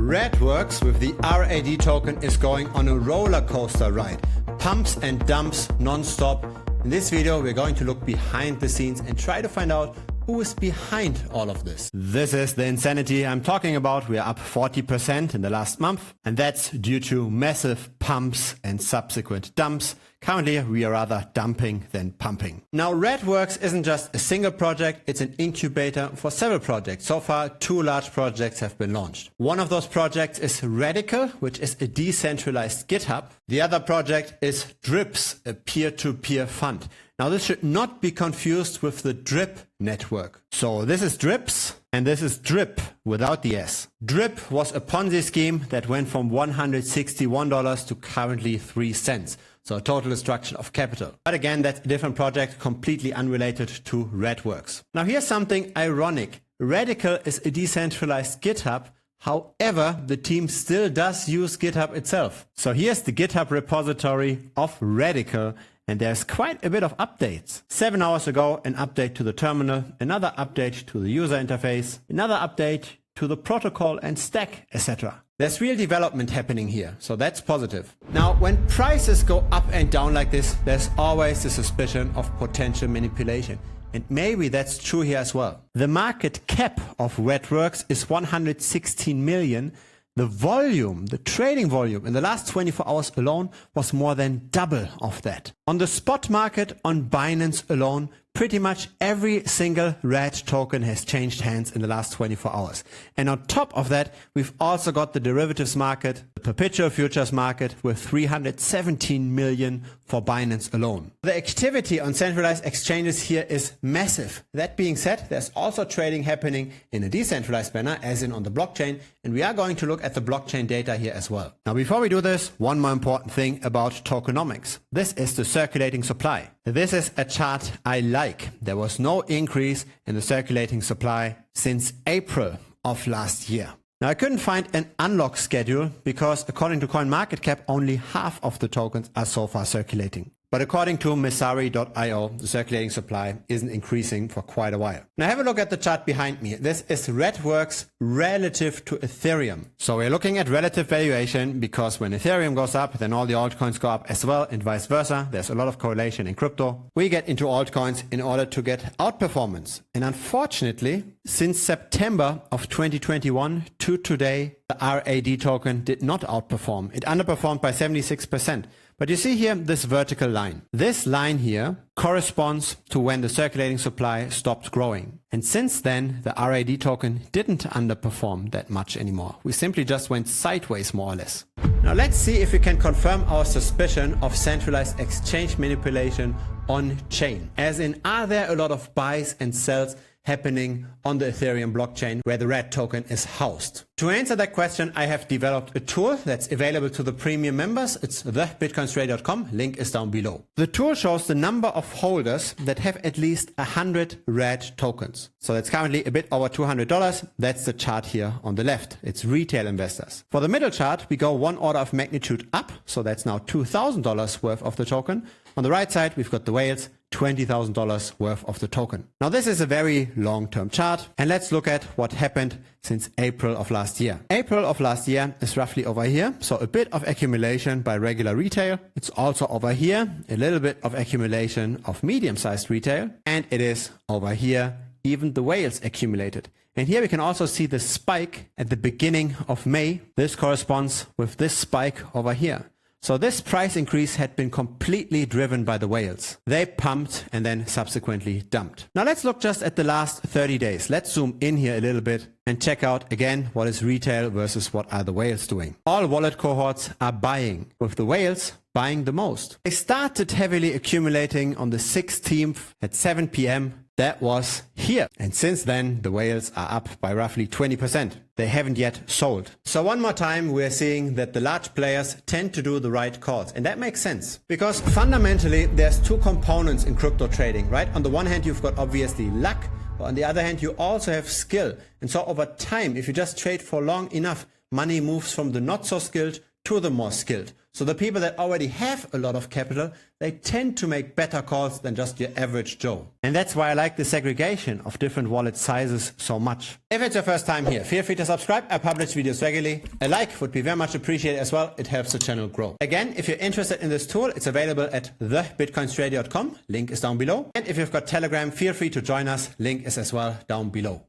Radworks with the RAD token is going on a roller coaster ride. Pumps and dumps non-stop. In this video we're going to look behind the scenes and try to find out who is behind all of this. This is the insanity I'm talking about. We are up 40% in the last month, and that's due to massive pumps and subsequent dumps. Currently, we are rather dumping than pumping. Now, Radworks isn't just a single project, it's an incubator for several projects. So far, 2 large projects have been launched. One of those projects is Radical, which is a decentralized GitHub. The other project is Drips, a peer-to-peer fund. Now, this should not be confused with the Drip network. So this is Drips and this is Drip without the S. Drip was a Ponzi scheme that went from $161 to currently 3 cents. So a total destruction of capital. But again, that's a different project, completely unrelated to Radworks. Now here's something ironic. Radical is a decentralized GitHub. However, the team still does use GitHub itself. So here's the GitHub repository of Radical. And there's quite a bit of updates. 7 hours ago, an update to the terminal, another update to the user interface, another update to the protocol and stack, etc. There's real development happening here, so that's positive. Now, when prices go up and down like this, there's always the suspicion of potential manipulation. And maybe that's true here as well. The market cap of Radworks is 116 million. The volume, the trading volume in the last 24 hours alone was more than double of that. On the spot market on Binance alone, pretty much every single Rad token has changed hands in the last 24 hours. And on top of that, we've also got the derivatives market, the perpetual futures market with 317 million for Binance alone. The activity on centralized exchanges here is massive. That being said, there's also trading happening in a decentralized manner, as in on the blockchain, and we are going to look at the blockchain data here as well. Now, before we do this, one more important thing about tokenomics. This is the circulating supply. This is a chart I like. There was no increase in the circulating supply since April of last year. Now, I couldn't find an unlock schedule because according to CoinMarketCap, only half of the tokens are so far circulating. But according to Messari.io, the circulating supply isn't increasing for quite a while. Now have a look at the chart behind me. This is Radworks relative to Ethereum. So we're looking at relative valuation because when Ethereum goes up, then all the altcoins go up as well and vice versa. There's a lot of correlation in crypto. We get into altcoins in order to get outperformance. And unfortunately, since September of 2021 to today, the RAD token did not outperform. It underperformed by 76%. But you see here this vertical line. This line here corresponds to when the circulating supply stopped growing. And since then, the RAD token didn't underperform that much anymore. We simply just went sideways more or less. Now let's see if we can confirm our suspicion of centralized exchange manipulation on chain. As in, are there a lot of buys and sells happening on the Ethereum blockchain where the Rad token is housed? To answer that question, I have developed a tool that's available to the premium members. It's thebitcoinstrader.com. Link is down below. The tool shows the number of holders that have at least 100 Rad tokens. So that's currently a bit over $200. That's the chart here on the left. It's retail investors. For the middle chart, we go one order of magnitude up. So that's now $2,000 worth of the token. On the right side, we've got the whales, $20,000 worth of the token. Now this is a very long-term chart, and let's look at what happened since April of last year. April of last year is roughly over here, so a bit of accumulation by regular retail. It's also over here, a little bit of accumulation of medium-sized retail, and it is over here, even the whales accumulated. And here we can also see the spike at the beginning of May. This corresponds with this spike over here. So this price increase had been completely driven by the whales. They pumped and then subsequently dumped. Now let's look just at the last 30 days. Let's zoom in here a little bit and check out again what is retail versus what are the whales doing. All wallet cohorts are buying, with the whales buying the most. They started heavily accumulating on the 16th at 7 p.m. That was here. And since then, the whales are up by roughly 20%. They haven't yet sold. So one more time, we're seeing that the large players tend to do the right calls. And that makes sense because fundamentally, there's 2 components in crypto trading, right? On the one hand, you've got obviously luck. But on the other hand, you also have skill. And so over time, if you just trade for long enough, money moves from the not so skilled to the more skilled. So the people that already have a lot of capital, they tend to make better calls than just your average Joe. And that's why I like the segregation of different wallet sizes so much. If it's your first time here, feel free to subscribe. I publish videos regularly. A like would be very much appreciated as well. It helps the channel grow. Again, if you're interested in this tool, it's available at thebitcoinstrader.com. Link is down below. And if you've got Telegram, feel free to join us. Link is as well down below.